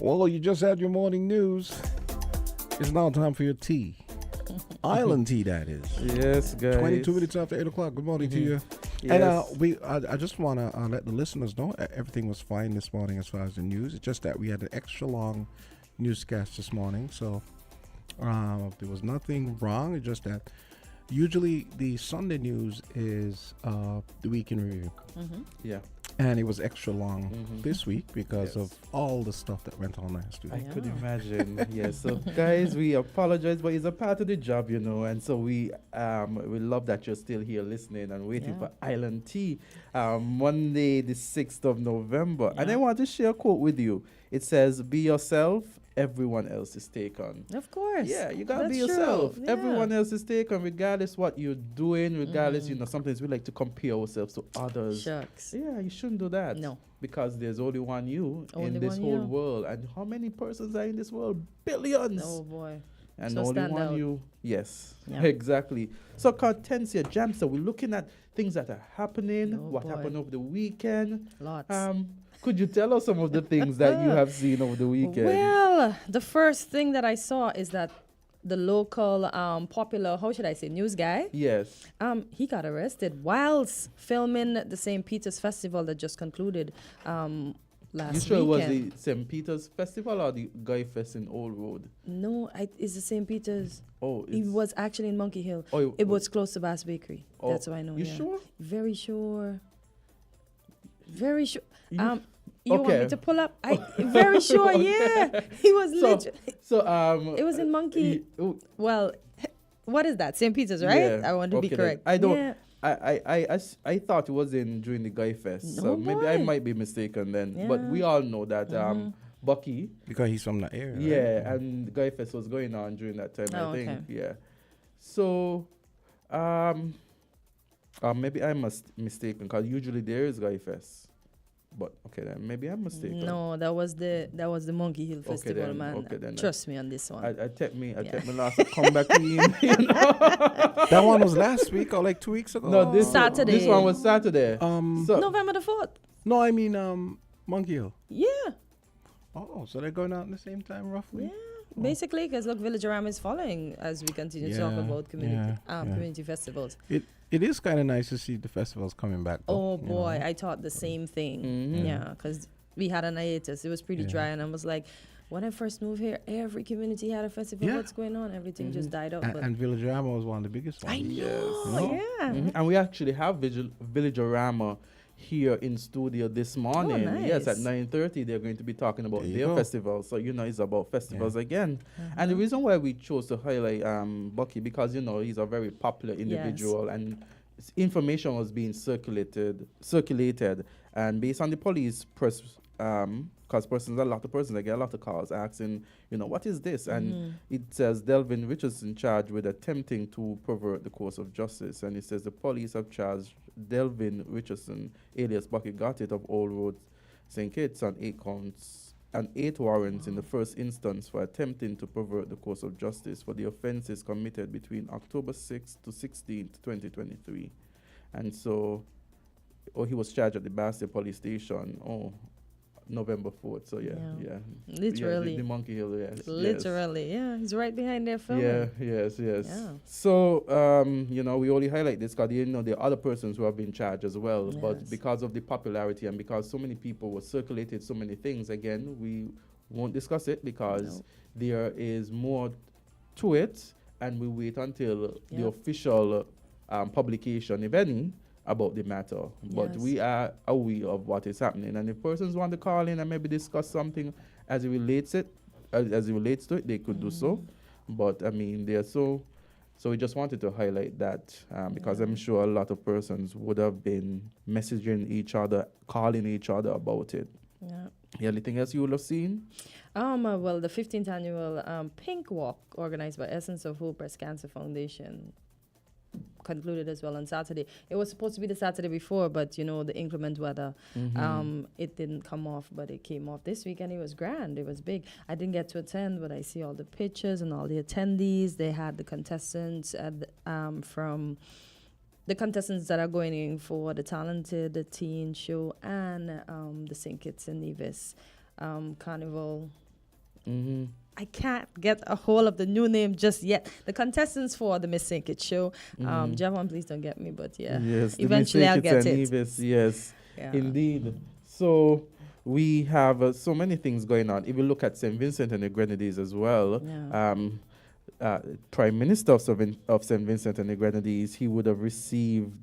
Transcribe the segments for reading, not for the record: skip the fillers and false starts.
Well, you just had your morning news. It's now time for your tea. Island tea, that is. Yes, guys. 22 minutes after 8 o'clock. Good morning to you. Yes. And I just want to let the listeners know everything was fine this morning as far as the news. It's just that we had an extra long newscast this morning. So there was nothing wrong. It's just that usually the Sunday news is the week in review. Yeah. And it was extra long this week because Yes. of all the stuff that went on last week. I could imagine. Yes. So, guys, we apologize, but it's a part of the job, you know. And so we love that you're still here listening and waiting for Island Tea. Monday, the 6th of November. And I want to share a quote with you. It says, "Be yourself. Everyone else is taken." Of course. Yeah, you gotta be That's yourself. true. Yeah. Everyone else is taken, regardless what you're doing, regardless, you know, sometimes we like to compare ourselves to others. Shucks. Yeah, you shouldn't do that. No. Because there's only one you Only in this one whole you. world. And how many persons are in this world? Billions. Oh boy. And So only stand one out. you. Yes, Yeah. exactly. So, Candisie, Jamster, we're looking at things that are happening, Oh, what boy. happened over the weekend. Lots. Could you tell us some of the things that you have seen over the weekend? Well, the first thing that I saw is that the local popular, how should I say, news guy, Yes. he got arrested whilst filming the St. Peter's Festival that just concluded last You sure it was weekend. the St. Peter's Festival or the Guy Fest in Old Road? No, it's the St. Peter's. Oh, It was actually in Monkey Hill. Oh, It was close to Bass Bakery. Oh, That's what I know. You yeah. sure? Very sure. Very sure. You- You want Okay. me to pull up? Very sure. Yeah, he was So, literally. so It was in Monkey. oh, Well, what is that? St. Peter's, right? yeah, I want to be okay then. correct. I don't. Yeah. I thought it was in during the Guy Fest, so No, maybe I boy. might be mistaken then. But Yeah. we all know that Bucky, Because he's from the area. yeah, and the Guy Fest was going on during that time. Oh, I think, okay. yeah. So, maybe I'm mistaken because usually there is Guy Fest, but okay then maybe I'm mistaken. No, that was the Monkey Hill Festival, then, man. okay then. Trust me on this one. I take me Yeah. last comeback team. You know? That one was last week or like 2 weeks ago? No, this Saturday. This one was Saturday. So November the 4th. No, I mean Monkey Hill. Yeah. Oh, so they're going out at the same time roughly? Yeah. Basically, because look, Villagerama is following as we continue to talk Yeah, about community yeah. community festivals. It is kind of nice to see the festivals coming back. though, Oh you boy, know. I thought the same thing. Mhm. Yeah, because we had an hiatus. It was pretty Yeah. dry, and I was like, when I first moved here, every community had a festival. Yeah. What's going on? Everything just died out. But And Villagerama was one of the biggest ones. I know. Yes. No? Yeah. And we actually have Villagerama here in studio this morning. Yes, at nice. 9:30 they're going to be talking about There you their go. festival. So you know it's about festivals again. And the reason why we chose to highlight Bucky because you know he's a very popular individual and information was being circulated and based on the police press because a lot of persons they get a lot of calls asking, you know, what is this? And it says Delvin Richardson charged with attempting to pervert the course of justice. And it says the police have charged Delvin Richardson, alias Bucky Gotit of Old Road, St. Kitts, on 8 counts and 8 warrants in the first instance for attempting to pervert the course of justice for the offences committed between October 6th to 16th, 2023. And so, he was charged at the Bastia police station. November 4th. So yeah. Literally. Yeah, the Monkey Hill. Yes. Literally, yeah. He's right behind there filming. Yeah. Yes. Yeah. So you know, we only highlight this because you know there are other persons who have been charged as well. But Yes. because of the popularity and because so many people were circulated so many things, again, we won't discuss it because there is more to it, and we wait until the Yep. official publication, if any, about the matter. But Yes. we are aware of what is happening, and if persons want to call in and maybe discuss something as it relates to it, they could do so. But I mean, they're so we just wanted to highlight that because I'm sure a lot of persons would have been messaging each other, calling each other about it. Yeah. Anything else you would have seen? Well, the 15th annual Pink Walk organized by Essence of Hope Breast Cancer Foundation concluded as well on Saturday. It was supposed to be the Saturday before, but you know, the inclement weather, it didn't come off, but it came off this week, and it was grand. It was big. I didn't get to attend, but I see all the pictures and all the attendees. They had the contestants from the contestants that are going in for the Talented, the Teen Show, and the St. Kitts and Nevis Carnival Mm-hmm. I can't get a hold of the new name just yet. The contestants for the Miss St. Kitts show. Javon, please don't get me, but yeah. Yes, Eventually I'll get it. Nevis, yes, Yeah. indeed. So we have so many things going on. If you look at St. Vincent and the Grenadines as well, Yeah. Prime Minister of St. Vincent and the Grenadines, he would have received,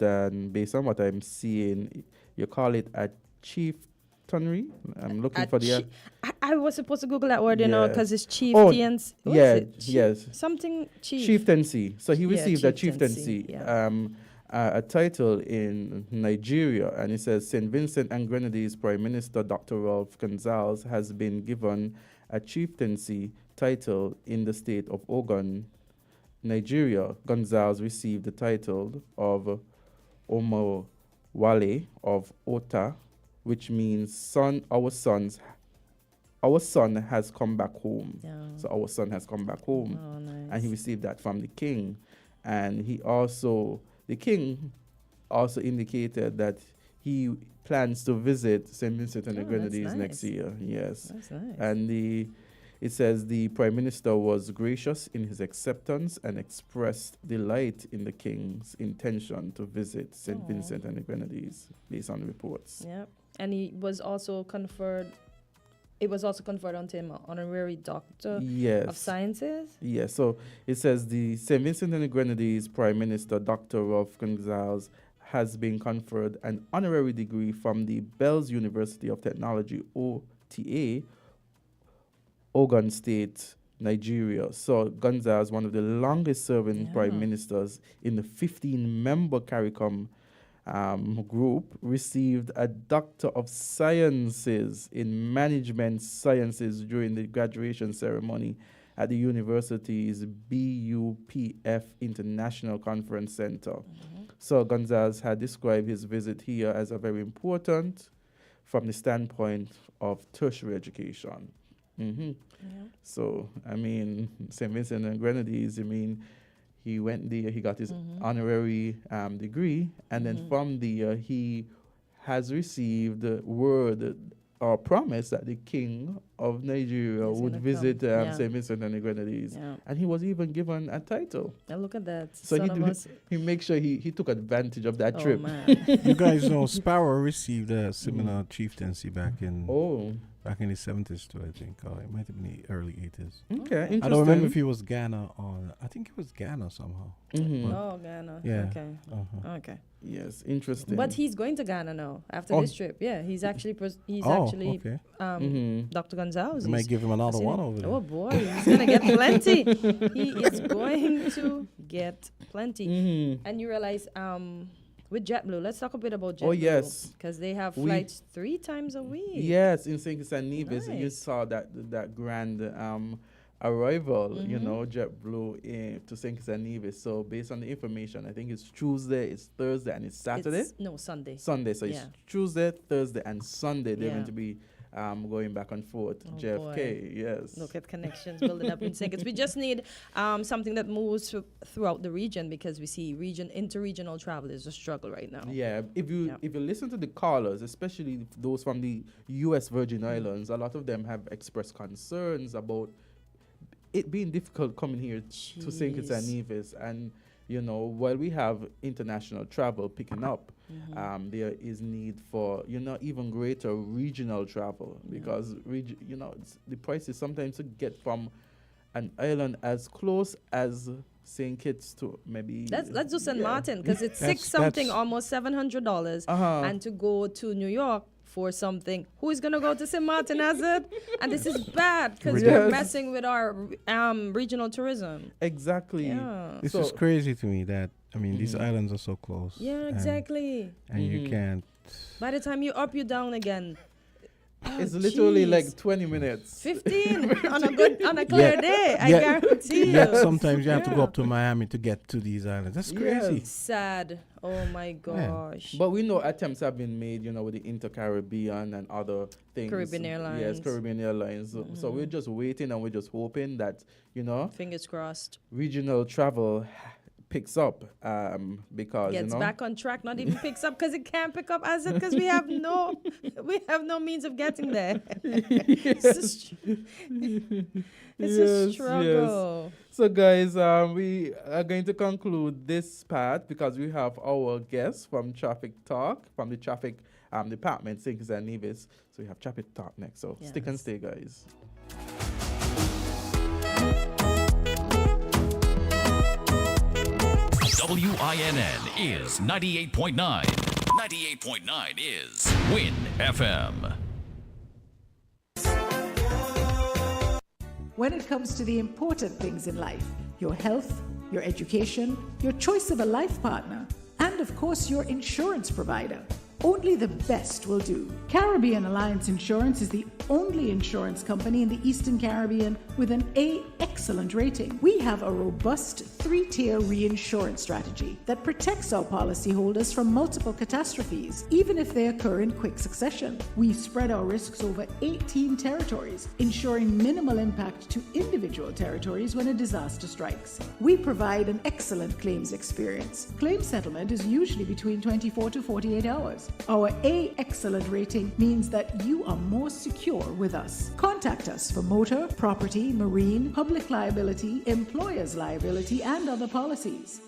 based on what I'm seeing, you call it a chieftaincy. I'm looking for the... I was supposed to Google that word, you know, because it's chieftains. chieftains. Yes. Something chief. Chieftaincy. So he received a chieftaincy, chieftaincy, a title in Nigeria, and it says St. Vincent and Grenadines Prime Minister Dr. Rolf Gonzalez has been given a chieftaincy title in the state of Ogun, Nigeria. Gonzalez received the title of Omowale of Ota, which means our son has come back home. Yeah. So our son has come back home. Oh, nice. And he received that from the king. And the king also indicated that he plans to visit St. Vincent and the Grenadines next year. Yes. That's nice. And it says the prime minister was gracious in his acceptance and expressed delight in the king's intention to visit St. Vincent and the Grenadines, based on the reports. Yeah. And he was also conferred. It was also conferred on him honorary doctor of sciences. Yes. So it says the St. Vincent and the Grenadines Prime Minister Dr. Rolf Gonzalez has been conferred an honorary degree from the Bells University of Technology, OTA, Ogun State, Nigeria. So Gonzalez, one of the longest serving prime ministers in the 15-member CARICOM group, received a Doctor of Sciences in Management Sciences during the graduation ceremony at the university's BUPF International Conference Center. So Gonzalez had described his visit here as a very important from the standpoint of tertiary education. So, I mean, St. Vincent and Grenadines, I mean, he went there, he got his honorary degree, and then from there, he has received word or promise that the king of Nigeria would visit St. Vincent and the Grenadines. Yeah. And he was even given a title. Now look at that. So he made sure he took advantage of that trip. Man. You guys know Sparrow received a similar chieftaincy back in the 70s too, I think. It might have been the early 80s. Okay, interesting. I don't remember if he was Ghana or... I think it was Ghana somehow. Ghana. Yeah. Okay. Okay. Yes, interesting. But he's going to Ghana now after this trip. Yeah, he's actually Dr. Gonzalez. They might give him another one over there. Oh boy, he's gonna get plenty. He is going to get plenty. And you realize with JetBlue, let's talk a bit about JetBlue. Oh yes, because they have flights 3 times a week. Yes, in St. Kitts and Nevis, you saw that grand arrival, you know, JetBlue to St. Kitts and Nevis. So based on the information, I think it's Tuesday, it's Thursday, and it's Saturday. Sunday. Sunday. So it's Tuesday, Thursday, and Sunday. They're going to be going back and forth. JFK, boy. yes. Look at connections building up in St. Kitts. We just need something that moves throughout the region, because we see interregional travel is a struggle right now. Yeah, if you listen to the callers, especially those from the U.S. Virgin Islands, a lot of them have expressed concerns about it being difficult coming here to St. Kitts and Nevis. And, you know, while we have international travel picking up, there is need for, you know, even greater regional travel, because, you know, the prices sometimes to get from an island as close as St. Kitts to maybe... Let's do St. Martin, because it's almost $700. And to go to New York for something, who is going to go to St. Martin, Azard? And this is bad, because we're messing with our regional tourism. Exactly. Yeah. This is crazy to me that, I mean, these islands are so close. Yeah, exactly. And you can't... By the time you're up, you're down again. It's literally like 20 minutes. 15 on a clear day, I guarantee you. Yet sometimes you have to go up to Miami to get to these islands. That's crazy. Yes. Sad. Oh my gosh. But we know attempts have been made, you know, with the Inter-Caribbean and other things. Caribbean Airlines. Yes, Caribbean Airlines. So we're just waiting and we're just hoping that, you know, fingers crossed, regional travel picks up because Gets back on track, not even picks up because it can't pick up Azard because we have no means of getting there. It's a struggle. Yes. So guys, we are going to conclude this part because we have our guests from Traffic Talk from the Traffic Department, St. Kitts and Nevis. So we have Traffic Talk next. So stick and stay, guys. WINN is 98.9. 98.9 is WIN FM. When it comes to the important things in life, your health, your education, your choice of a life partner, and of course your insurance provider, only the best will do. Caribbean Alliance Insurance is the only insurance company in the Eastern Caribbean with an A excellent rating. We have a robust 3-tier reinsurance strategy that protects our policyholders from multiple catastrophes, even if they occur in quick succession. We spread our risks over 18 territories, ensuring minimal impact to individual territories when a disaster strikes. We provide an excellent claims experience. Claim settlement is usually between 24 to 48 hours. Our A excellent rating means that you are more secure with us. Contact us for motor, property, marine, public liability, employer's liability, and other policies.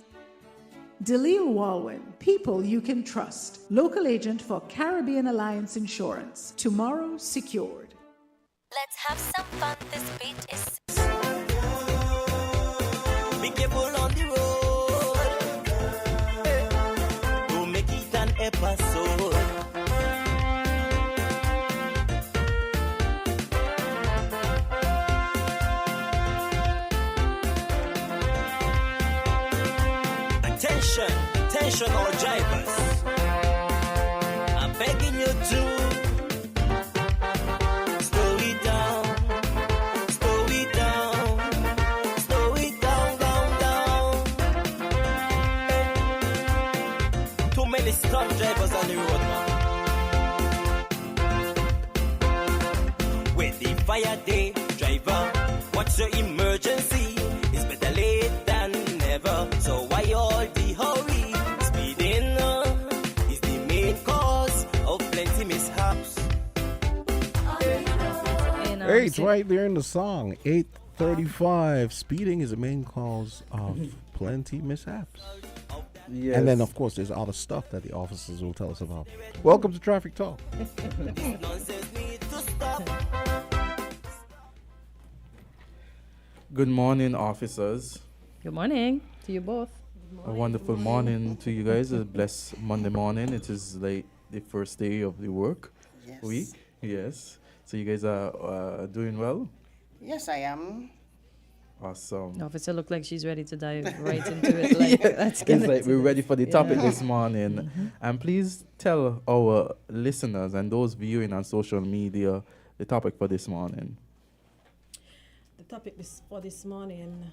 Dalil Walwyn, people you can trust. Local agent for Caribbean Alliance Insurance. Tomorrow secured. Let's have some fun. This beat is. Be careful on the road. Don't make it an episode. Attention all drivers, I'm begging you to slow it down, slow it down, slow it down, down. Too many stunt drivers on the road, man. With the fire day, driver, what's your emergency? It's better late than never, so why all the hurry? Speeding is the main cause of plenty mishaps. Hey, it's right there in the song. 8:35. Speeding is the main cause of plenty mishaps. Yes. And then, of course, there's other stuff that the officers will tell us about. Welcome to Traffic Talk. Nonsense need to stop. Good morning, officers. Good morning to you both. A wonderful morning to you guys. A blessed Monday morning. It is like the first day of the work week. Yes. So you guys are doing well? Yes, I am. Awesome. The officer looked like she's ready to dive right into it. Like that's It's like we're ready for the topic Yeah. this morning. And please tell our listeners and those viewing on social media the topic for this morning. The topic for this morning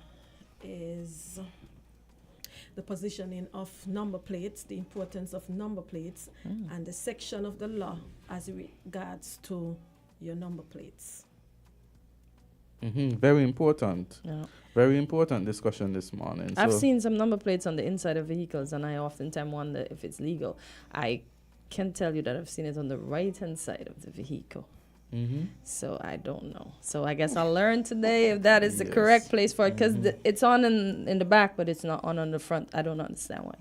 is the positioning of number plates, the importance of number plates, and the section of the law as regards to your number plates. Very important. Yeah. Very important discussion this morning. I've So- seen some number plates on the inside of vehicles, and I oftentimes wonder if it's legal. I can tell you that I've seen it on the right-hand side of the vehicle. So I don't know. So I guess I'll learn today if that is the correct place for it, because it's on in the back, but it's not on the front. I don't understand why.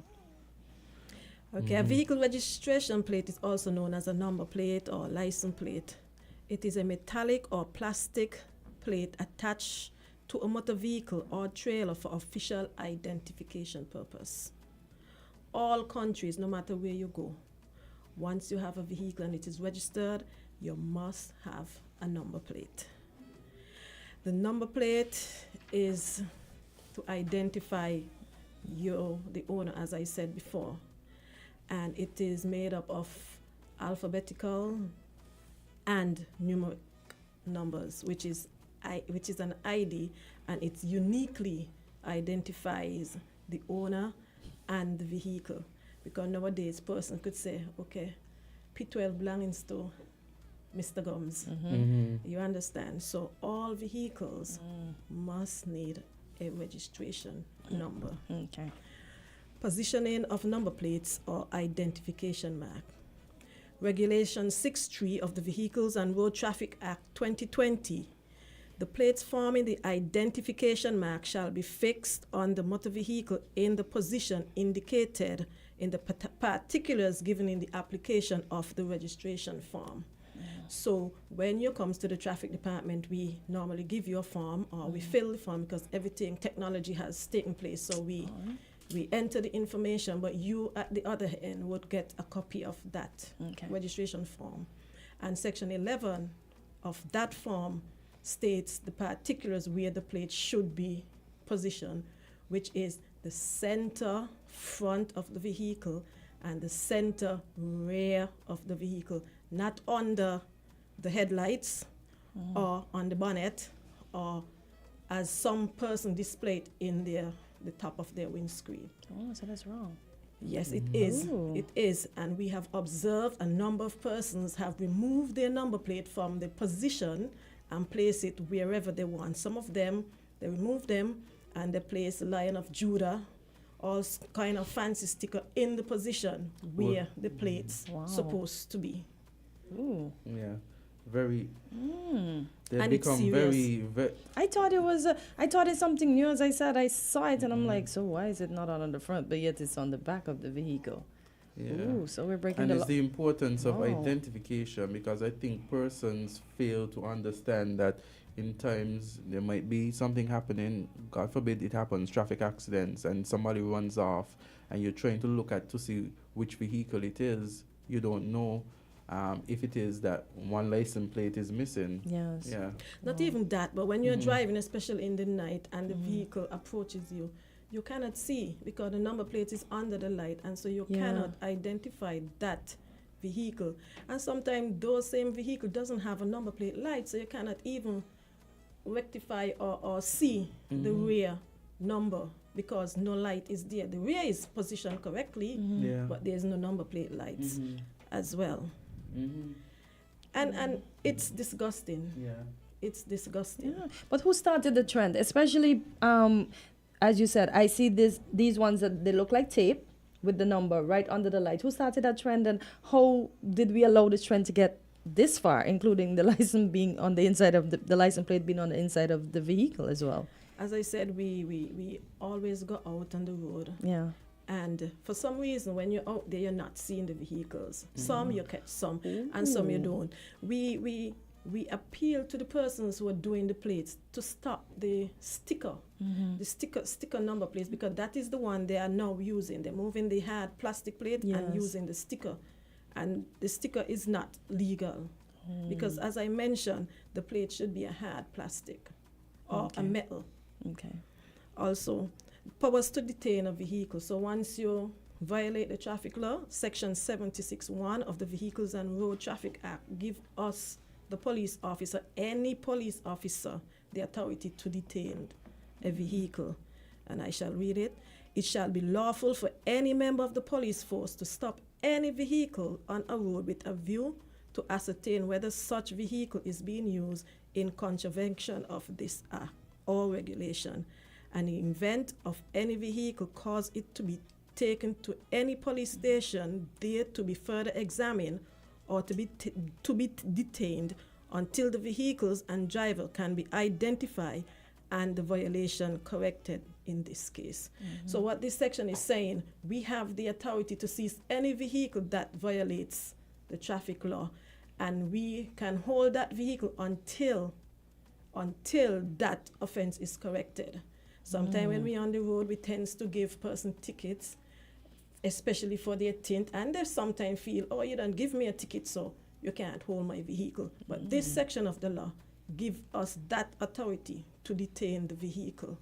Okay, a vehicle registration plate is also known as a number plate or license plate. It is a metallic or plastic plate attached to a motor vehicle or trailer for official identification purpose. All countries, no matter where you go, once you have a vehicle and it is registered, you must have a number plate. The number plate is to identify the owner, as I said before, and it is made up of alphabetical and numeric numbers, which is an ID, and it uniquely identifies the owner and the vehicle. Because nowadays, person could say, okay, P12 belongs to Mr. Gumbs. You understand? So all vehicles must need a registration number. Okay. positioning of number plates or identification mark. Regulation 6.3 of the Vehicles and Road Traffic Act 2020. The plates forming the identification mark shall be fixed on the motor vehicle in the position indicated in the particulars given in the application of the registration form. So when you come to the traffic department, we normally give you a form, or we fill the form, because everything, technology has taken place. So we enter the information, but you at the other end would get a copy of that registration form. And section 11 of that form states the particulars where the plate should be positioned, which is the center front of the vehicle and the center rear of the vehicle, not under the headlights or on the bonnet, or as some person displayed in the top of their windscreen. Oh, so that's wrong. Yes, it is. It is. And we have observed a number of persons have removed their number plate from the position and place it wherever they want. Some of them, they remove them and they place the Lion of Judah, all kind of fancy sticker in the position where the plate's supposed to be. Ooh. Yeah, very. They And become it's very. I thought it was. I thought it's something new. As I said, I saw it and I'm like, so why is it not on the front, but yet it's on the back of the vehicle? Yeah. Ooh, so we're breaking And the it's law. the importance of Oh. identification, because I think persons fail to understand that in times there might be something happening, God forbid it happens, traffic accidents, and somebody runs off and you're trying to look at to see which vehicle it is. You don't know if it is that one license plate is missing. Yes. Yeah. Not even that, but when you're driving, especially in the night, and the vehicle approaches you, you cannot see because the number plate is under the light, and so you cannot identify that vehicle. And sometimes those same vehicle doesn't have a number plate light, so you cannot even rectify or see the rear number because no light is there. The rear is positioned correctly, Yeah. but there's no number plate lights as well. And it's disgusting. Yeah. It's disgusting. Yeah. But who started the trend? Especially, as you said, I see these ones that they look like tape with the number right under the light. Who started that trend, and how did we allow this trend to get this far, including the license being on the inside of the license plate being on the inside of the vehicle as well? As I said, we always go out on the road. Yeah. And for some reason, when you're out there, you're not seeing the vehicles. Some you catch some, and some you don't. We appeal to the persons who are doing the plates to stop the sticker, the sticker number plates, because that is the one they are now using. They're moving the hard plastic plate and using the sticker. And the sticker is not legal because, as I mentioned, the plate should be a hard plastic or a metal. Okay. Also, powers to detain a vehicle. So once you violate the traffic law, Section 76(1) of the Vehicles and Road Traffic Act give us, the police officer, any police officer, the authority to detain a vehicle. And I shall read it. It shall be lawful for any member of the police force to stop any vehicle on a road with a view to ascertain whether such vehicle is being used in contravention of this act or regulation. And in the event of any vehicle cause it to be taken to any police station there to be further examined or to be detained until the vehicles and driver can be identified and the violation corrected in this case. So what this section is saying, we have the authority to seize any vehicle that violates the traffic law, and we can hold that vehicle until that offense is corrected. Sometimes when we're on the road, we tend to give person tickets, especially for their tint, and they sometimes feel, oh, you don't give me a ticket, so you can't hold my vehicle. But this section of the law gives us that authority to detain the vehicle.